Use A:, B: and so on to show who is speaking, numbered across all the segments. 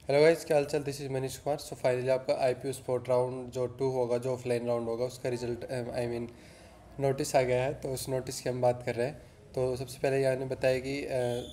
A: Hello guys, क्या हाल चाल। This is Manish Kumar. So finally आपका आईपीओ स्पोर्ट राउंड जो 2 होगा, जो ऑफलाइन राउंड होगा, उसका रिजल्ट नोटिस आ गया है। तो उस नोटिस की हम बात कर रहे हैं। तो सबसे पहले यहाँ ने बताया कि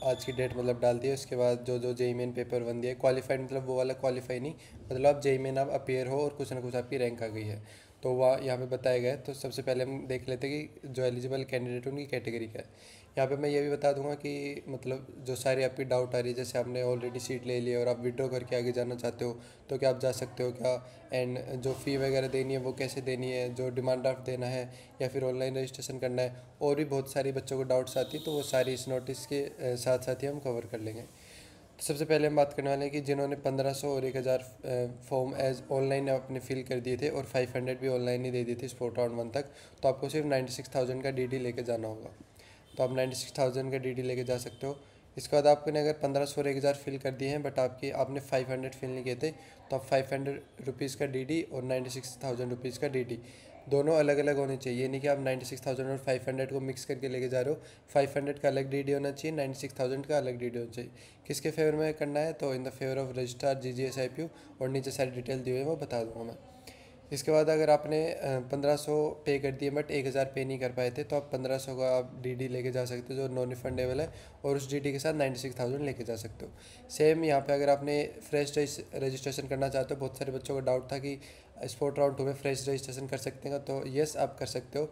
A: आज की डेट मतलब डाल दी है। उसके बाद जो जो जेई मेन पेपर 1 दिया, क्वालिफाइड मतलब वो वाला क्वालिफाई नहीं, मतलब आप जेई मेन आप अपेयर हो और कुछ ना कुछ आपकी रैंक आ गई है। तो वह यहाँ पे बताया गया है। तो सबसे पहले हम देख लेते हैं कि जो एलिजिबल कैंडिडेट उनकी कैटेगरी क्या है। यहाँ पे मैं ये भी बता दूंगा कि मतलब जो सारी आपकी डाउट आ रही है, जैसे आपने ऑलरेडी सीट ले ली है और आप विड्रॉ करके आगे जाना चाहते हो, तो क्या आप जा सकते हो क्या। एंड जो फ़ी वगैरह देनी है वो कैसे देनी है, जो डिमांड ड्राफ्ट देना है या फिर ऑनलाइन रजिस्ट्रेशन करना है, और भी बहुत सारी बच्चों को डाउट्स आती है। तो वो सारी इस नोटिस के साथ साथ ही हम कवर कर लेंगे। तो सबसे पहले हम बात करने वाले हैं कि जिन्होंने 1500 और 1000 फॉर्म एज ऑनलाइन अपने फिल कर दिए थे और 500 भी ऑनलाइन ही दे दी थी स्पोर्ट राउंड 1 तक, तो आपको सिर्फ 96,000 का डीडी लेके जाना होगा। तो आप 96,000 का डीडी लेके जा सकते हो। इसके बाद आपने अगर 1500 और 1000 फिल कर दिए हैं, बट आपने 500 फिल नहीं किए थे, तो आप 500 रुपीज़ का डीडी और 96,000 रुपीज़ का डीडी दोनों अलग अलग होने चाहिए। ये नहीं कि आप 96,000 और 500 को मिक्स करके लेके जा रहे हो। 500 का अलग डीडी होना चाहिए, 96,000 का अलग डीडी होना चाहिए। किसके फेवर में करना है, तो in the favour of registrar GGSIPU, और नीचे सारी डिटेल दी हुई है वो बता दूंगा मैं। इसके बाद अगर आपने 1500 पे कर दिए बट 1000 पे नहीं कर पाए थे, तो आप 1500 का आप डीडी लेके जा सकते हो जो नॉन रिफंडेबल है, और उस डीडी के साथ 96,000 लेके जा सकते हो। सेम यहाँ पे अगर आपने फ्रेश रजिस्ट्रेशन करना चाहते हो, बहुत सारे बच्चों का डाउट था कि स्पोर्ट राउंड 2 में फ्रेश रजिस्ट्रेशन कर सकते हैं, तो यस आप कर सकते हो।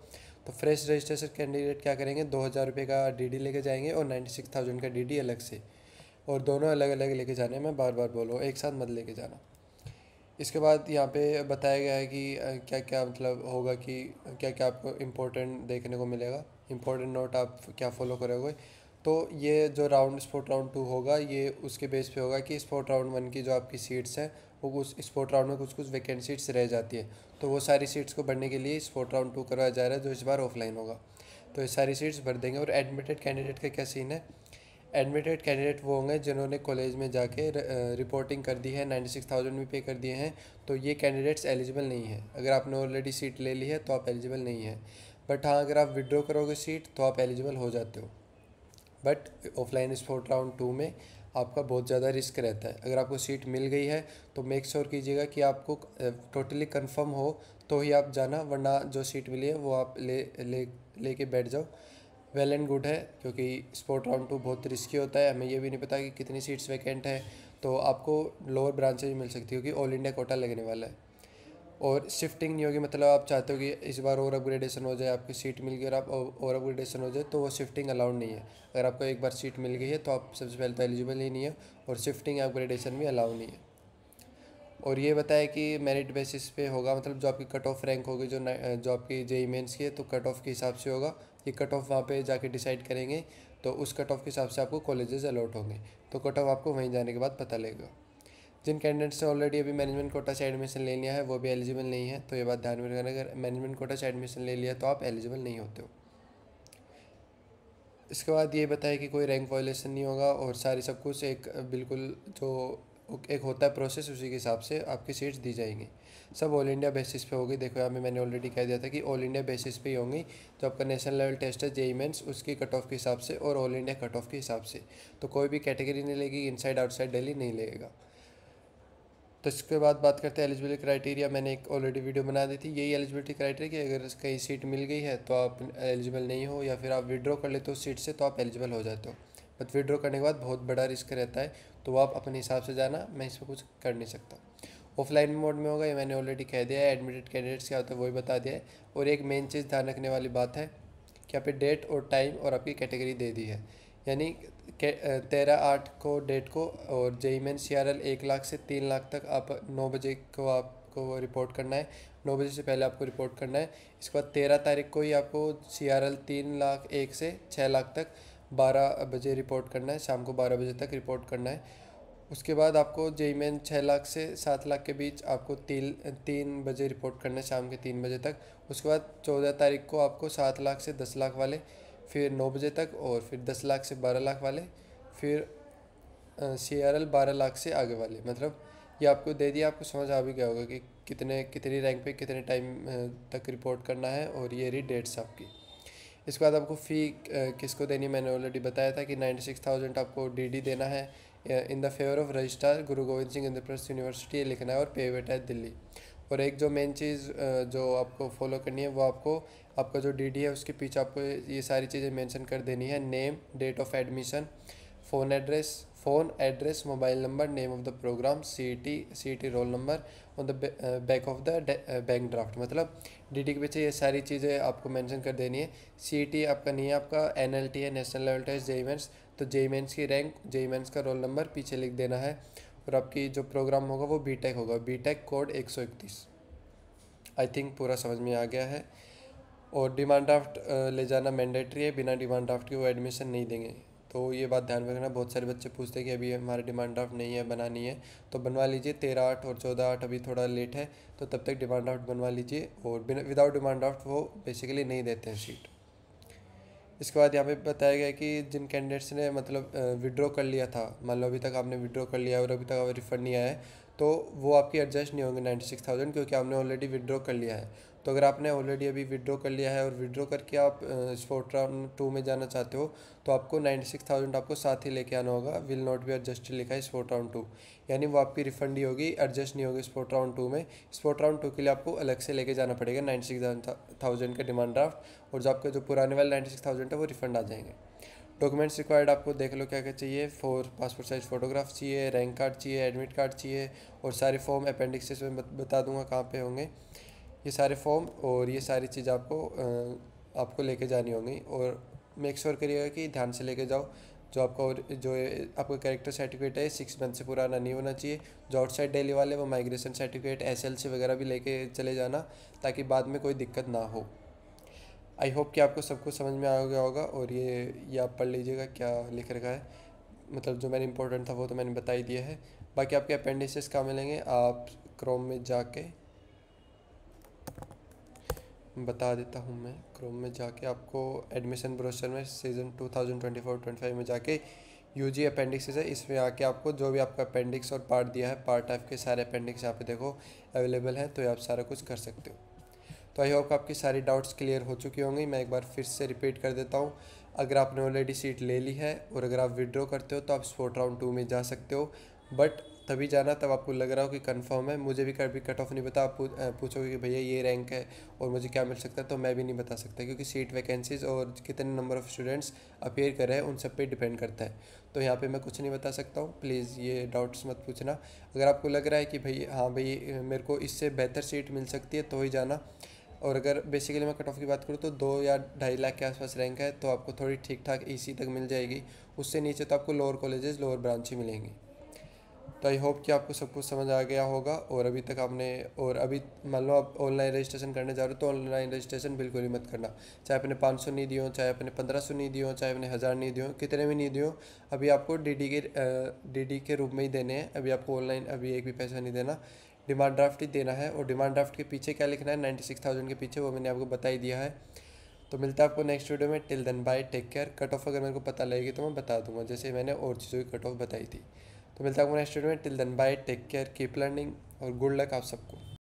A: तो फ्रेश रजिस्ट्रेशन कैंडिडेट क्या करेंगे, 2000 रुपये का डीडी लेके जाएंगे और 96,000 का डीडी अलग से, और दोनों अलग अलग लेके जाने हैं। मैं बार बार बोल रहा हूँ, एक साथ मत लेके जाना। इसके बाद यहाँ पे बताया गया है कि क्या क्या मतलब होगा, कि क्या क्या आपको इम्पोर्टेंट देखने को मिलेगा, इम्पोर्टेंट नोट आप क्या फॉलो करोगे। तो ये जो राउंड स्पोर्ट राउंड 2 होगा, ये उसके बेस पे होगा कि स्पोर्ट राउंड 1 की जो आपकी सीट्स हैं, वो उस स्पोर्ट राउंड में कुछ कुछ वैकेंट सीट्स रह जाती है। तो वो सारी सीट्स को भरने के लिए स्पोर्ट राउंड 2 करवाया जा रहा है, जो इस बार ऑफलाइन होगा। तो ये सारी सीट्स भर देंगे। और एडमिटेड कैंडिडेट का क्या सीन है, एडमिटेड कैंडिडेट वो होंगे जिन्होंने कॉलेज में जाके रिपोर्टिंग कर दी है, 96,000 भी पे कर दिए हैं। तो ये कैंडिडेट्स एलिजिबल नहीं है। अगर आपने ऑलरेडी सीट ले ली है तो आप एलिजिबल नहीं है। बट हाँ, अगर आप विड्रॉ करोगे सीट तो आप एलिजिबल हो जाते हो। बट ऑफलाइन स्पोर्ट राउंड 2 में आपका बहुत ज़्यादा रिस्क रहता है। अगर आपको सीट मिल गई है तो मेक श्योर कीजिएगा कि आपको टोटली कंफर्म हो तो ही आप जाना, वरना जो सीट मिली है वो आप ले के बैठ जाओ। वेल एंड गुड है, क्योंकि स्पोर्ट राउंड 2 बहुत रिस्की होता है। हमें ये भी नहीं पता कि कितनी सीट्स वैकेंट है, तो आपको लोअर ब्रांचेज भी मिल सकती है, क्योंकि ऑल इंडिया कोटा लगने वाला है। और शिफ्टिंग नहीं होगी, मतलब आप चाहते हो कि इस बार और अपग्रेडेशन हो जाए, आपकी सीट मिल गई और आप और अपग्रेडेशन हो जाए, तो वो शिफ्टिंग अलाउड नहीं है। अगर आपको एक बार सीट मिल गई है तो आप सबसे पहले तो एलिजिबल ही नहीं है, और शिफ्टिंग अपग्रेडेशन भी अलाउ नहीं है। और ये बताया कि मेरिट बेसिस पे होगा, मतलब जो आपकी कट ऑफ रैंक होगी, जो आपकी जेई मेंस की है, तो कट ऑफ के हिसाब से होगा। ये कट ऑफ वहाँ पे जाके डिसाइड करेंगे, तो उस कट ऑफ के हिसाब से आपको कॉलेजेस अलॉट होंगे। तो कट ऑफ आपको वहीं जाने के बाद पता लगेगा। जिन कैंडिडेट्स ने ऑलरेडी अभी मैनेजमेंट कोटा से एडमिशन ले लिया है वो भी एलिजिबल नहीं है, तो ये बात ध्यान में रखना। अगर मैनेजमेंट कोटा से एडमिशन ले लिया तो आप एलिजिबल नहीं होते हो। इसके बाद ये बताया कि कोई रैंक वायलेशन नहीं होगा, और सारी सब कुछ एक बिल्कुल जो एक होता है प्रोसेस, उसी के हिसाब से आपकी सीट्स दी जाएंगी। सब ऑल इंडिया बेसिस पे होगी। देखो यहाँ पे मैंने ऑलरेडी कह दिया था कि ऑल इंडिया बेसिस पे ही होंगी। जो आपका नेशनल लेवल टेस्ट है जेई मेंस, उसकी कट ऑफ के हिसाब से और ऑल इंडिया कट ऑफ के हिसाब से। तो कोई भी कैटेगरी नहीं लेगी, इनसाइड आउटसाइड दिल्ली नहीं लेगा। तो इसके बाद बात करते हैं एलिजिबिलिटी क्राइटेरिया। मैंने एक ऑलरेडी वीडियो बना दी थी। यही एलिजिबिलिटी क्राइटेरिया कि अगर कहीं सीट मिल गई है तो आप एलिजिबल नहीं हो, या फिर आप विड्रॉ कर लेते हो सीट से तो आप एलिजिबल हो जाते हो। बट विड्रॉ करने के बाद बहुत बड़ा रिस्क रहता है, तो वो आप अपने हिसाब से जाना, मैं इसमें कुछ कर नहीं सकता। ऑफलाइन मोड में होगा, ये मैंने ऑलरेडी कह दिया है। एडमिटेड कैंडिडेट्स क्या होता है वही बता दिया है। और एक मेन चीज़ ध्यान रखने वाली बात है कि यहाँ पे डेट और टाइम और आपकी कैटेगरी दे दी है। यानी 13/8 को डेट को, और जेई मेन CRL 1 लाख से 3 लाख तक आप 9 बजे को आपको रिपोर्ट करना है। 9 बजे से पहले आपको रिपोर्ट करना है। इसके बाद 13 तारीख को ही आपको CRL 3 लाख 1 से 6 लाख तक 12 बजे रिपोर्ट करना है, शाम को 12 बजे तक रिपोर्ट करना है। उसके बाद आपको जेई मेन 6 लाख से 7 लाख के बीच आपको 3 बजे रिपोर्ट करना है, शाम के 3 बजे तक। उसके बाद 14 तारीख को आपको 7 लाख से 10 लाख वाले, फिर 9 बजे तक, और फिर 10 लाख से 12 लाख वाले, फिर CRL 12 लाख से आगे वाले। मतलब ये आपको दे दिया, आपको समझ आ भी गया होगा कि कितनी रैंक पे कितने टाइम तक रिपोर्ट करना है, और ये रही डेट्स आपकी। इसके बाद आपको फ़ी किसको देनी है, मैंने ऑलरेडी बताया था कि 96,000 आपको डीडी देना है। In the favour of registrar Guru Govind Singh Indraprastha university, ये लिखना है और पे वेट है दिल्ली। और एक जो मेन चीज़ जो आपको फॉलो करनी है वो आपका जो डीडी है उसके पीछे आपको ये सारी चीज़ें मेंशन कर देनी है। Name, date of admission, phone address, mobile number, name of the program, C E T roll number on the back of the bank draft. मतलब डीडी के पीछे ये सारी चीज़ें आपको मेंशन कर देनी है। सीईटी आपका नहीं है, आपका एनएलटी है, national level test, JEE Mains, तो जेईई मेंस की रैंक, जेईई मेंस का रोल नंबर पीछे लिख देना है। और आपकी जो प्रोग्राम होगा वो बीटेक होगा, बीटेक कोड 131। आई थिंक पूरा समझ में आ गया है। और डिमांड ड्राफ्ट ले जाना मैंडेटरी है, बिना डिमांड ड्राफ्ट के वो एडमिशन नहीं देंगे। तो ये बात ध्यान में रखना, बहुत सारे बच्चे पूछते हैं कि अभी हमारा डिमांड ड्राफ्ट नहीं है, बनानी है, तो बनवा लीजिए। 13/8 और 14/8 अभी थोड़ा लेट है, तो तब तक डिमांड ड्राफ्ट बनवा लीजिए। और बिना विदाउट डिमांड ड्राफ्ट वो बेसिकली नहीं देते हैं सीट। इसके बाद यहाँ पे बताया गया कि जिन कैंडिडेट्स ने मतलब विड्रॉ कर लिया था, मान लो अभी तक आपने विड्रॉ कर लिया और अभी तक रिफंड नहीं आया है, तो वो आपकी एडजस्ट नहीं होंगे 96,000, क्योंकि आपने ऑलरेडी विड्रॉ कर लिया है। तो अगर आपने ऑलरेडी अभी विड्रॉ कर लिया है और विड्रॉ करके आप स्पोर्ट राउंड 2 में जाना चाहते हो, तो आपको 96,000 आपको साथ ही लेके आना होगा। विल नॉट बी एडजस्ट लिखा है स्पोर्ट राउंड 2, यानी वो आपकी रिफंड ही होगी, एडजस्ट नहीं होगी स्पोर्ट राउंड 2 में। स्पोर्ट राउंड 2 के लिए आपको अलग से लेके जाना पड़ेगा 96,000 का डिमांड ड्राफ्ट, और जो आपके जो पुराने वाले 96,000 है वो रिफंड आ जाएंगे। डॉक्यूमेंट्स रिक्वायर्ड आपको देख लो क्या क्या चाहिए। पासपोर्ट साइज फ़ोटोग्राफ चाहिए, रैंक कार्ड चाहिए, एडमिट कार्ड चाहिए, और सारे फॉर्म अपेंडिक्सेस में बता दूंगा कहाँ पे होंगे ये सारे फॉर्म। और ये सारी चीज़ आपको लेके जानी होंगी। और मेक श्योर करिएगा कि ध्यान से लेके जाओ। जो आपका कैरेक्टर सर्टिफिकेट है 6 मंथ से पुराना नहीं होना चाहिए। जो आउटसाइड डेली वाले वो माइग्रेशन सर्टिफिकेट, एसएलसी वगैरह भी लेके चले जाना, ताकि बाद में कोई दिक्कत ना हो। आई होप कि आपको सब कुछ समझ में आ गया होगा। और ये आप पढ़ लीजिएगा क्या लिख रखा है, मतलब जो मैंने इंपॉर्टेंट था वो तो मैंने बता ही दिया है। बाकी आपके अपेंडिसेस कहाँ मिलेंगे, आप क्रोम में जाके, बता देता हूँ मैं, क्रोम में जाके आपको एडमिशन ब्रोशर में सीज़न 2024-25 में जाके यूजी अपेंडिक्सेस है, इसमें आके आपको जो भी आपका अपेंडिक्स और पार्ट दिया है, पार्ट टाइप के सारे अपेंडिक्स यहाँ पे देखो अवेलेबल हैं, तो आप सारा कुछ कर सकते हो। तो आई होप आपकी सारी डाउट्स क्लियर हो चुकी होंगी। मैं एक बार फिर से रिपीट कर देता हूँ। अगर आपने ऑलरेडी सीट ले ली है और अगर आप विड्रॉ करते हो तो आप स्पोर्ट राउंड 2 में जा सकते हो, बट तभी जाना तब आपको लग रहा हो कि कंफर्म है। मुझे भी कभी कट ऑफ नहीं पता, आप पूछोगे कि भैया ये रैंक है और मुझे क्या मिल सकता है, तो मैं भी नहीं बता सकता, क्योंकि सीट वैकेंसीज और कितने नंबर ऑफ़ स्टूडेंट्स अपीयर कर रहे हैं उन सब पे डिपेंड करता है। तो यहाँ पे मैं कुछ नहीं बता सकता हूँ, प्लीज़ ये डाउट्स मत पूछना। अगर आपको लग रहा है कि भाई हाँ भाई मेरे को इससे बेहतर सीट मिल सकती है तो ही जाना। और अगर बेसिकली मैं कट ऑफ की बात करूँ तो 2 या 2.5 लाख के आसपास रैंक है, तो आपको थोड़ी ठीक ठाक ईसी तक मिल जाएगी। उससे नीचे तो आपको लोअर कॉलेजेस, लोअर ब्रांच ही मिलेंगी। तो आई होप कि आपको सब कुछ समझ आ गया होगा। और अभी मान लो आप ऑनलाइन रजिस्ट्रेशन करने जा रहे हो तो ऑनलाइन रजिस्ट्रेशन बिल्कुल ही मत करना। चाहे अपने 500 नहीं दियो, चाहे अपने 1500 नहीं दियो, चाहे अपने 1000 नहीं दियो, कितने भी नहीं दियो, अभी आपको डीडी के रूप में ही देने हैं। अभी आपको ऑनलाइन अभी एक भी पैसा नहीं देना, डिमांड ड्राफ्ट ही देना है। और डिमांड ड्राफ्ट के पीछे क्या लिखना है 96,000 के पीछे, वो मैंने आपको बता ही दिया है। तो मिलता है आपको नेक्स्ट वीडियो में। Till then bye, take care. Cut off अगर मेरे को पता लगेगी तो मैं बता दूंगा, जैसे मैंने और चीज़ों की कट ऑफ बताई थी। तो मिलता है आपको नेक्स्ट वीडियो में। Till then bye, take care, keep learning, और गुड लक आप सबको।